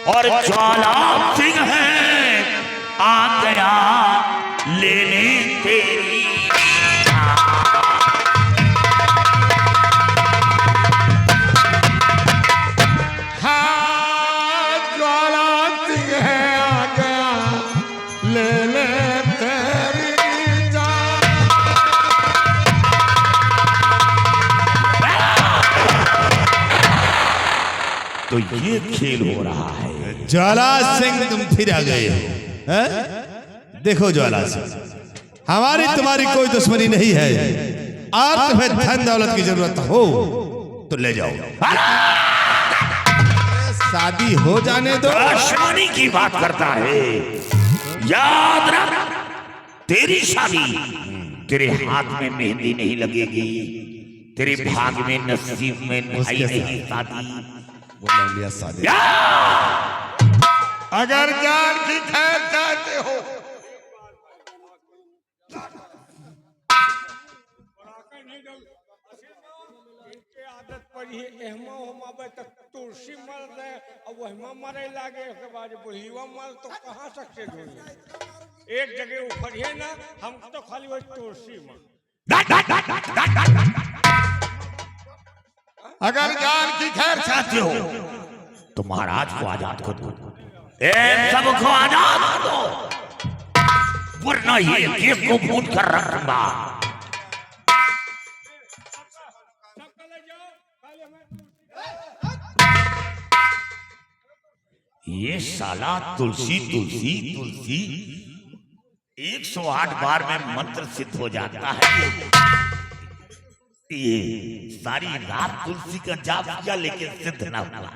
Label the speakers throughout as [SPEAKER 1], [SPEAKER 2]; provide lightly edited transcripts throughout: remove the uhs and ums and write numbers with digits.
[SPEAKER 1] और ज्वाला सिंह है आ गया लेने तेरी।
[SPEAKER 2] हाँ ज्वाला सिंह है आ गया लेने तेरी जान।
[SPEAKER 1] तो ये खेल हो रहा है।
[SPEAKER 3] ज्वाला सिंह तुम फिर आ गए हो, हैं? देखो ज्वाला सिंह, हमारी तुम्हारी कोई दुश्मनी नहीं है। और तुम्हें धन दौलत की जरूरत हो तो ले जाओ, शादी हो जाने दो।
[SPEAKER 1] शादी की बात करता है, याद रख तेरी शादी तेरे हाथ में मेहंदी नहीं लगेगी, तेरे भाग में नसीब में भाई नहीं शादी।
[SPEAKER 2] अगर जान की खैर चाहते हो आदत पर ही एहमा होमा तक तुलसी मर रहे और वहमा मरे लागे उसके बाद बुढ़ीवा मर तो कहाँ सक्सेस होगी। एक जगह उखड़िए ना हम तो खाली वही तुलसी मर। अगर जान की खैर
[SPEAKER 1] चाहते हो तो महाराज को आजाद कर दो, सबको आजाद कर दो, वरना ये केस को फूट कर रखूंगा। ये साला तुलसी तुलसी तुलसी 108 बार में मंत्र सिद्ध हो जाता है। ये सारी रात तुलसी का जाप किया लेकिन सिद्ध ना हुआ।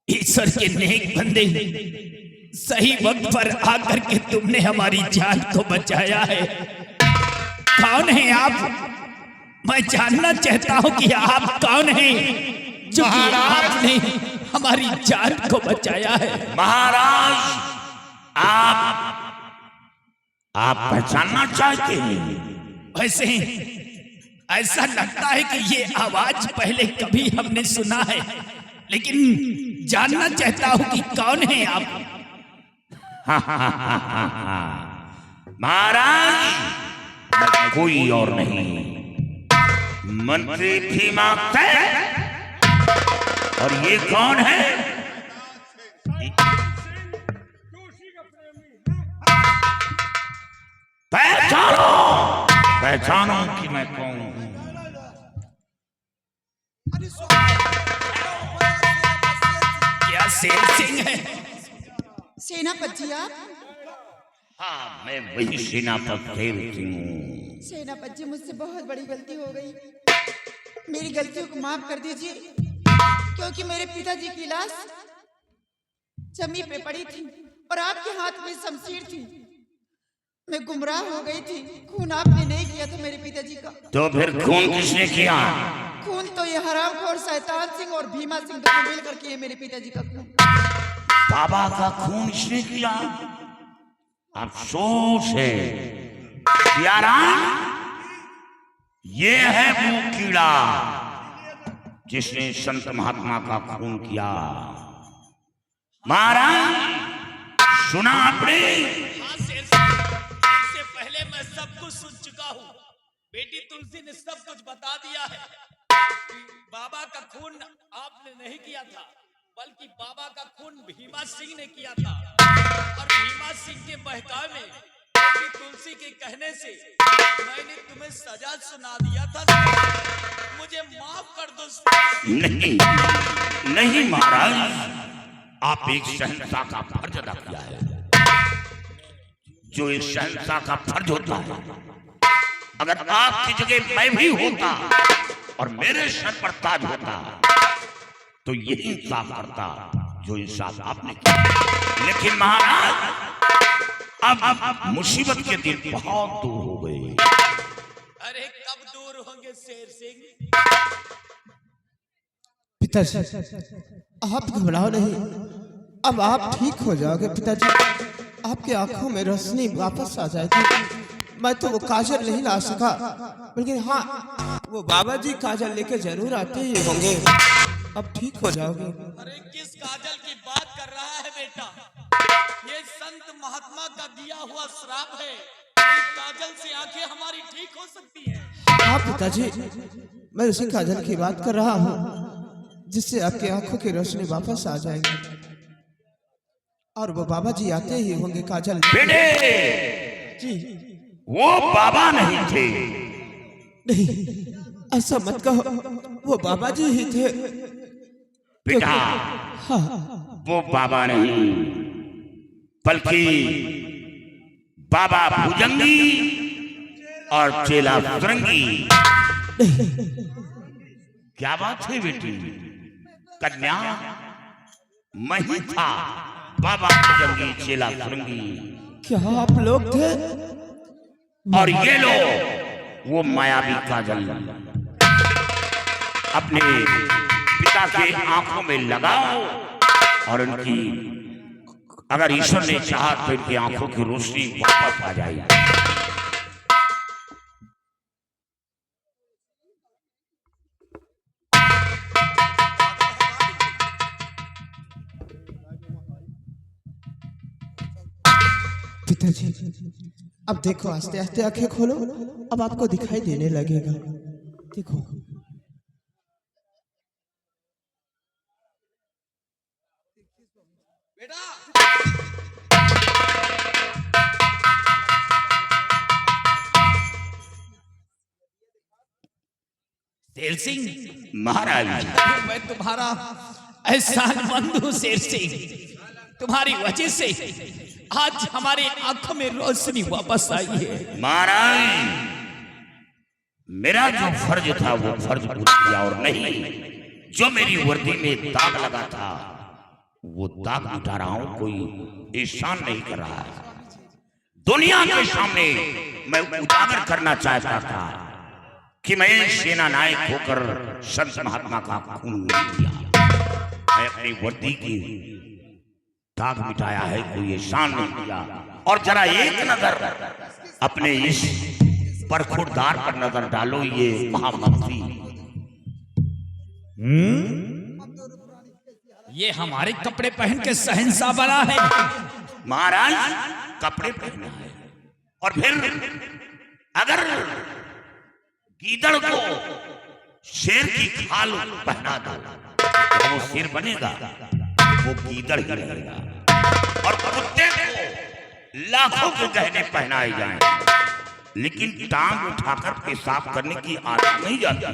[SPEAKER 4] ईश्वर के नेक बंदे, सही वक्त पर आकर के तुमने हमारी जान को बचाया है। कौन है आप? मैं जानना चाहता हूं कि आप कौन हैं जो कि आपने हमारी जान को बचाया है।
[SPEAKER 1] महाराज आप पहचानना चाहते हैं?
[SPEAKER 4] वैसे ऐसा लगता है कि ये आवाज पहले कभी हमने सुना है, लेकिन जानना चाहता हूं कि कौन है आप।
[SPEAKER 1] महाराज मैं कोई और नहीं, मंत्री भीमा और ये कौन है? पहचानो पहचानो कि मैं कौन हूं।
[SPEAKER 4] क्या शेर सिंह है?
[SPEAKER 5] सेनापति आप?
[SPEAKER 1] हाँ मैं वही सेनापति शेर सिंह हूँ।
[SPEAKER 5] सेनापति जी मुझसे बहुत बड़ी गलती हो गई, मेरी गलतियों को माफ कर दीजिए, क्योंकि मेरे पिताजी की लाश जमीन पे पड़ी थी और आपके हाथ में शमशीर थी। मैं गुमराह हो गई थी। खून आपने नहीं किया था मेरे पिताजी का।
[SPEAKER 1] तो फिर खून किसने किया?
[SPEAKER 5] खून तो ये हरामखोर शैतान सिंह और भीमा सिंह दोनों मिलकर किए मेरे पिताजी का खून।
[SPEAKER 1] बाबा का खून इसने किया? अफसोस है प्यारा, ये है वो कीड़ा जिसने संत महात्मा का खून किया। महाराज सुना आपने?
[SPEAKER 4] इससे पहले मैं सब कुछ सुन चुका हूँ। बेटी तुलसी ने सब कुछ बता दिया है। बाबा का खून आपने नहीं किया था, बल्कि बाबा का खून भीमा सिंह ने किया था। और भीमा सिंह के बहकावे में बेटी तुलसी के कहने से मैंने तुम्हें सजा सुना दिया था। मुझे माफ कर दो।
[SPEAKER 1] नहीं नहीं महाराज, आप एक शहंशाह का फर्ज अदा किया है, जो एक शहंशाह का फर्ज होता है। अगर आपकी जगह मैं भी होता और मेरे सर पर ताज होता तो यही इंसाफ करता जो इंसाफ आपने किया। लेकिन महाराज अब मुसीबत के दिन बहुत दूर हो गए।
[SPEAKER 4] अरे कब दूर होंगे शेर सिंह?
[SPEAKER 6] पिताजी आप घबराओ नहीं, अब आप ठीक हो जाओगे। पिताजी आपकी आंखों में रोशनी वापस आ जाएगी। मैं तो वो काजल नहीं ला सका, लेकिन हाँ वो बाबा जी काजल लेके जरूर आते ही होंगे। अब ठीक हो जाओगे।
[SPEAKER 4] अरे किस काजल की बात कर रहा है बेटा? ये संत महात्मा का दिया हुआ श्राप है। इस काजल से आंखें हमारी ठीक हो सकती हैं।
[SPEAKER 6] हाँ पिताजी, मैं उसी काजल की बात कर रहा हूँ जिससे आपकी आंखों की रोशनी वापस आ जाएगी। और वो बाबा जी आते ही होंगे काजल।
[SPEAKER 1] बेटे,
[SPEAKER 6] जी
[SPEAKER 1] वो बाबा नहीं थे।
[SPEAKER 6] नहीं, ऐसा मत कहो, वो बाबा जी ही थे।
[SPEAKER 1] बेटा,
[SPEAKER 6] हाँ
[SPEAKER 1] वो बाबा नहीं बल्कि बाबा भुजंगी और चेला भुजंगी। क्या बात है बेटी? कन्या, मैं ही था बाबा भुजंगी चेला भुजंगी।
[SPEAKER 6] क्या आप लोग थे?
[SPEAKER 1] और ये लो वो मायावी काजल अपने पिता के आंखों में लगाओ और उनकी, अगर ईश्वर ने चाहा तो इनकी आंखों की रोशनी वापस आ जाएगी।
[SPEAKER 6] पिताजी अब देखो, आस्ते आस्ते आंखें खोलो, अब आपको दिखाई देने लगेगा। देखो
[SPEAKER 4] बेटा, शेर सिंह
[SPEAKER 1] महाराज,
[SPEAKER 4] मैं तुम्हारा एहसान मंद हूँ शेर सिंह। तुम्हारी वजह से आज हमारी आंखों में रोशनी वापस आई है।
[SPEAKER 1] महाराज, मेरा जो फर्ज था वो फर्ज पूरा किया, और नहीं जो मेरी वर्दी में दाग लगा था वो दाग मिटा रहा हूं। कोई एहसान नहीं कर रहा है। दुनिया के सामने मैं उजागर करना चाहता था कि मैं सेना नायक होकर संत महात्मा का खून नहीं किया। मैं अपनी वर्दी की दाग मिटाया है, कोई एहसान नहीं किया। और जरा एक नजर अपने इस परखुरदार पर नजर डालो, ये महामंत्री।
[SPEAKER 4] ये हमारे कपड़े पहन के शहंशाह बना है।
[SPEAKER 1] महाराज, कपड़े पहना है और फिर अगर गीदड़ को शेर की खाल पहना दो तो वो शेर बनेगा, वो गीदड़ ही रहेगा। और कुत्ते को लाखों के गहने पहनाए जाएं, लेकिन टांग उठाकर पेशाब करने की आदत नहीं जाती।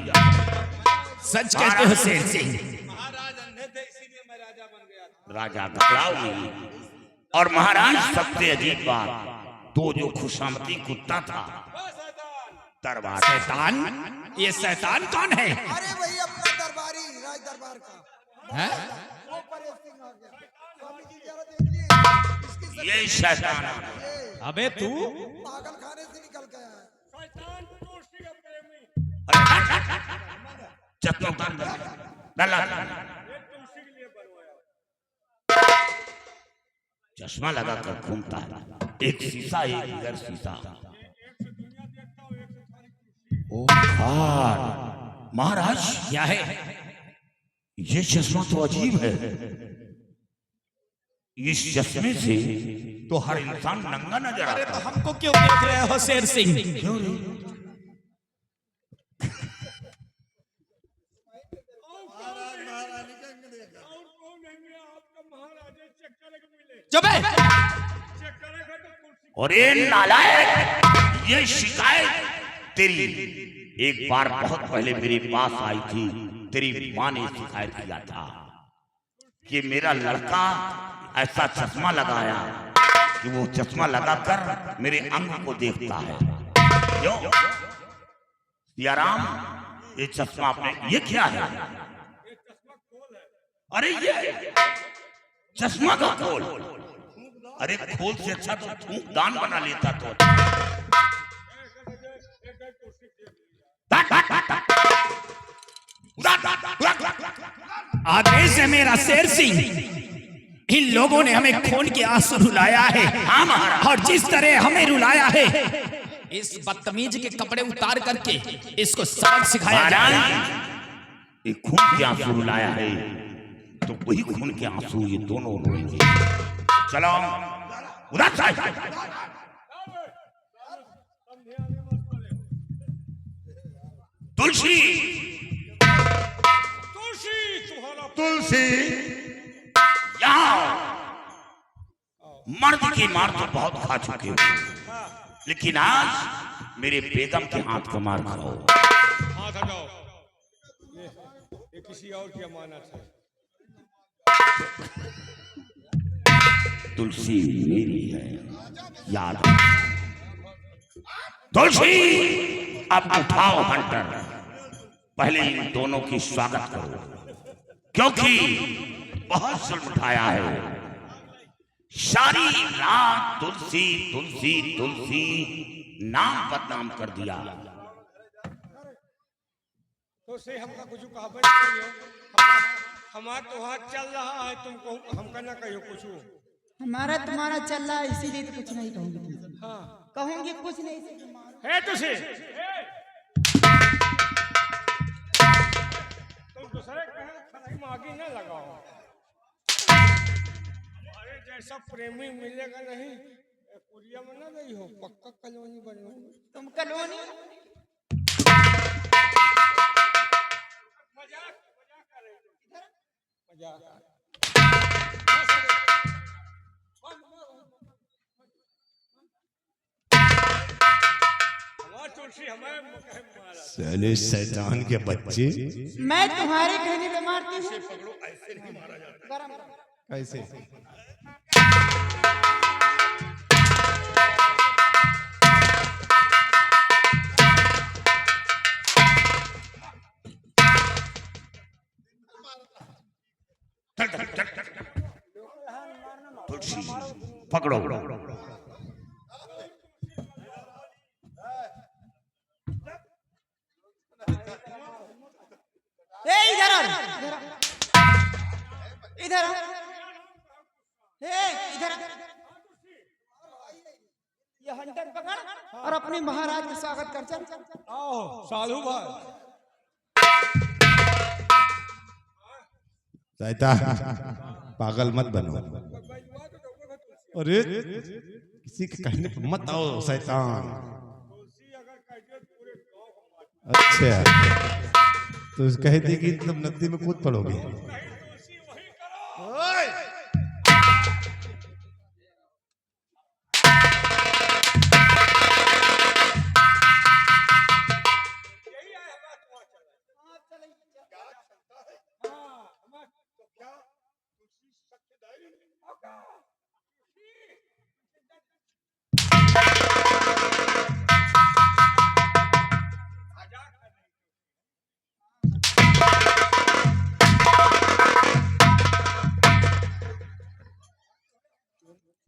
[SPEAKER 4] सच कहते हो शेर सिंह।
[SPEAKER 2] महाराज अंधे थे इसीलिए मैं राजा बन गया था।
[SPEAKER 1] राजा घबराओ नहीं। और महाराज, सबसे अजीब बात तो जो खुशामती कुत्ता था दरबार।
[SPEAKER 4] शैतान? ये शैतान कौन है?
[SPEAKER 7] अरे वही अपना दरबारी राज दरबार का
[SPEAKER 4] हैं?
[SPEAKER 7] वो परेश सिंह आ गया। स्वामी जी जरा देखिए, इसकी
[SPEAKER 1] ये शैतान है।
[SPEAKER 4] अबे तू
[SPEAKER 7] पागल खाने से निकल गया है।
[SPEAKER 2] शैतान तुलसी का प्रेमी,
[SPEAKER 1] चत्तों का डला
[SPEAKER 2] ये तुलसी के लिए बनवाया।
[SPEAKER 1] चश्मा लगाकर घूमता है, एक शीशा एक बगैर शीशा। ओ यार महाराज,
[SPEAKER 4] क्या है?
[SPEAKER 1] ये चश्मा तो अजीब है। इस चश्मे से तो हर इंसान नंगा नजर
[SPEAKER 4] अरे
[SPEAKER 1] आता
[SPEAKER 4] तो
[SPEAKER 1] है।
[SPEAKER 4] हमको क्यों देख रहे हो शेर सिंह?
[SPEAKER 1] क्यों रे?
[SPEAKER 2] और कौन है मैं आपका महाराजा? चेक करेगा मिले,
[SPEAKER 4] चुप है।
[SPEAKER 2] चेक करेगा तो तुलसी।
[SPEAKER 1] और ये नालायक, ये शिकायत तेरी एक बार बहुत पहले मेरे पास आई थी। तेरी माँ ने शिकायत किया था कि मेरा लड़का ऐसा चश्मा लगाया कि वो चश्मा लगाकर मेरे अंग को देखता है। क्यों सियाराम, ये चश्मा आपने, ये क्या है? अरे ये चश्मा का खोल। अरे खोल से अच्छा तो थूक दान बना लेता तो।
[SPEAKER 4] आदेश है मेरा शेर सिंह। इन लोगों ने हमें खून के आंसू रुलाया है,
[SPEAKER 1] हाँ महाराज।
[SPEAKER 4] और जिस तरह हमें रुलाया है इस बदतमीज के कपड़े उतार करके इसको सबक सिखाया जाए।
[SPEAKER 1] महाराज ये खून के आंसू रुलाया है तो वही खून के आंसू ये दोनों रोएंगे। चलो उधर से तुलसी
[SPEAKER 2] तुलसी तुम्हारा
[SPEAKER 3] तुलसी
[SPEAKER 1] यहाँ मर्द की मार तो बहुत खा चुके हो, लेकिन आज मेरे बेगम के हाथ का मार खाओ।
[SPEAKER 2] हाथ हटाओ। ये किसी और की अमानत है।
[SPEAKER 1] तुलसी मेरी है, याद रखो। तुलसी अब उठाओ हंटर, पहले इन दोनों की स्वागत करो, क्योंकि बहुत जुल्म उठाया है। सारी रात तुलसी तुलसी तुलसी नाम बदनाम कर दिया।
[SPEAKER 2] तो से हमका कुछ कहा करियो, हमारा तो हाथ चल रहा है, तुमको हमका ना कहियो कुछ।
[SPEAKER 5] हमारा तुम्हारा चल रहा है, इसीलिए तो कुछ नहीं कहूंगी।
[SPEAKER 2] हाँ
[SPEAKER 5] कहूंगी कुछ नहीं।
[SPEAKER 2] है तुझे तुम दूसरे कहीं मागी न लगाओ। हमारे जैसा प्रेमी मिलेगा नहीं, कुरिया में ना गई हो, पक्का कॉलोनी बनो।
[SPEAKER 5] तुम कॉलोनी
[SPEAKER 2] मजाक कर रहे हो, मजाक। तुलसी हमें मारा।
[SPEAKER 3] साले शैतान के बच्चे।
[SPEAKER 5] मैं तुम्हारे कहने पे मारती हूँ।
[SPEAKER 2] ऐसे नहीं मारा जाता।
[SPEAKER 5] गरम
[SPEAKER 3] कैसे?
[SPEAKER 1] तुलसी पकड़ो।
[SPEAKER 5] इधर इधर इधर ये हंटर पकड़ और अपने महाराज का स्वागत कर। चल
[SPEAKER 2] आओ साधु भाई।
[SPEAKER 3] शैतान पागल मत बनो। अरे किसी के कहने पर मत आओ शैतान। अच्छा तो कह दी कि तुम नदी में कूद पड़ोगे।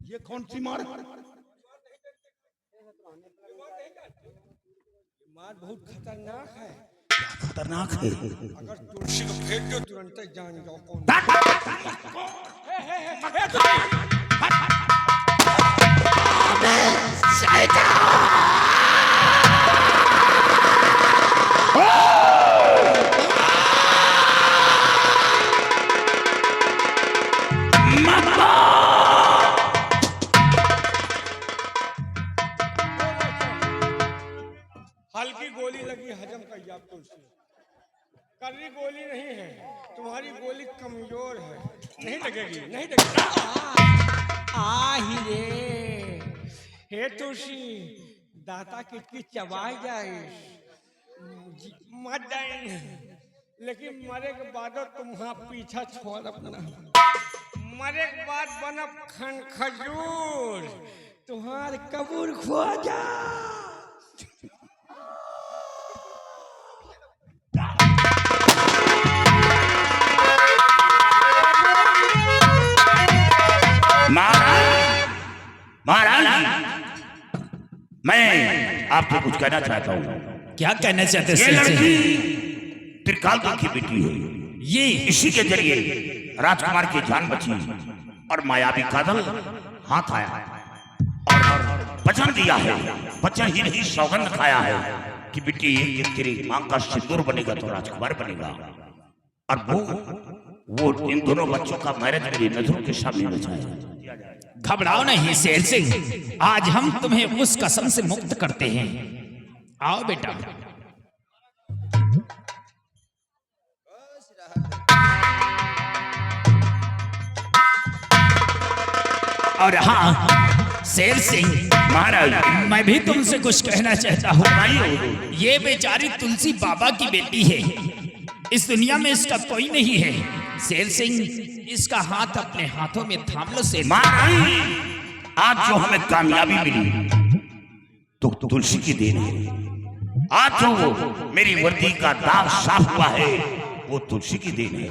[SPEAKER 1] ये कौन सी मार?
[SPEAKER 2] मार बहुत खतरनाक है।
[SPEAKER 1] खतरनाक है।
[SPEAKER 2] अगर तुलसी को फेंक दो तुरंत जान जाओ कौन। हल्की गोली लगी हजम कर जाओ तुलसी। कड़ी गोली नहीं है, तुम्हारी गोली कमजोर है, नहीं लगेगी, नहीं लगेगी। आही रे हे तुलसी, दाता कितनी चबाई जाए मत जाए, लेकिन मरे के बाद तुम्हारा पीछा छोड़ अपना। मरे के बाद बनब खन खजूर, तुम्हारे कबूर खो जा।
[SPEAKER 1] महाराज मैं आपको कुछ कहना चाहता हूँ।
[SPEAKER 4] क्या कहना चाहते
[SPEAKER 1] ये
[SPEAKER 4] हैं?
[SPEAKER 1] लड़की त्रिकाल की बेटी है।
[SPEAKER 4] ये
[SPEAKER 1] इसी के जरिए राजकुमार की जान बची और मायावी कादल हाथ आया और वचन दिया है, वचन ही नहीं सौगंध खाया है कि बेटी एक दिन तेरी मां का सिंदूर बनेगा तो राजकुमार बनेगा। और वो इन दोनों बच्चों का मैरिज मेरी नजरों के सामने बचाया।
[SPEAKER 4] घबराओ नहीं शेर सिंह, आज हम तुम्हें उस कसम से मुक्त करते हैं। आओ बेटा। और हाँ शेर सिंह
[SPEAKER 1] महाराज,
[SPEAKER 4] मैं भी तुमसे कुछ कहना चाहता हूँ। ये बेचारी तुलसी बाबा की बेटी है, इस दुनिया में इसका कोई नहीं है। शेर सिंह, इसका हाथ अपने हाथों में थाम लो शेर।
[SPEAKER 1] महाराज, आज जो हमें कामयाबी मिली तो तुलसी की देन है। आज जो मेरी वर्दी का दाग साफ हुआ है वो तुलसी की देन है।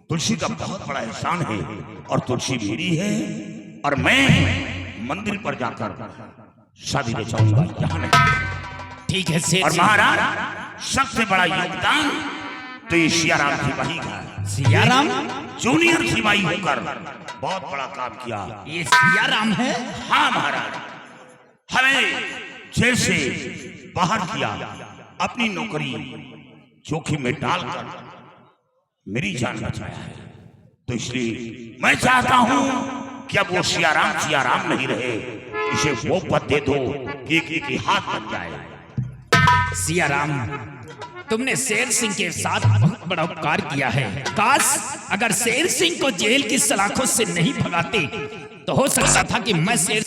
[SPEAKER 1] तुलसी का बहुत बड़ा एहसान है और तुलसी मेरी है और मैं मंदिर पर जाकर शादी रचाऊंगा, यहाँ नहीं।
[SPEAKER 4] ठीक है शेर
[SPEAKER 1] और
[SPEAKER 4] सिंह।
[SPEAKER 1] महाराज, सबसे बड़ा योगदान तो ये सियाराम सिपाही का है।
[SPEAKER 4] सियाराम
[SPEAKER 1] जूनियर सिपाही होकर बहुत बड़ा काम किया।
[SPEAKER 4] ये सियाराम है?
[SPEAKER 1] हाँ महाराज, हमें जेल से बाहर किया, अपनी नौकरी जोखिम में डालकर मेरी जान बचाया है। तो इसलिए मैं चाहता हूं कि अब वो सियाराम नहीं रहे, इसे वो पद दे दो कि एक हाथ बन जाए।
[SPEAKER 4] सियाराम, तुमने शेर सिंह के साथ बहुत बड़ा उपकार किया है। काश अगर शेर सिंह को जेल की सलाखों से नहीं भगाते तो हो सकता था कि मैं शेर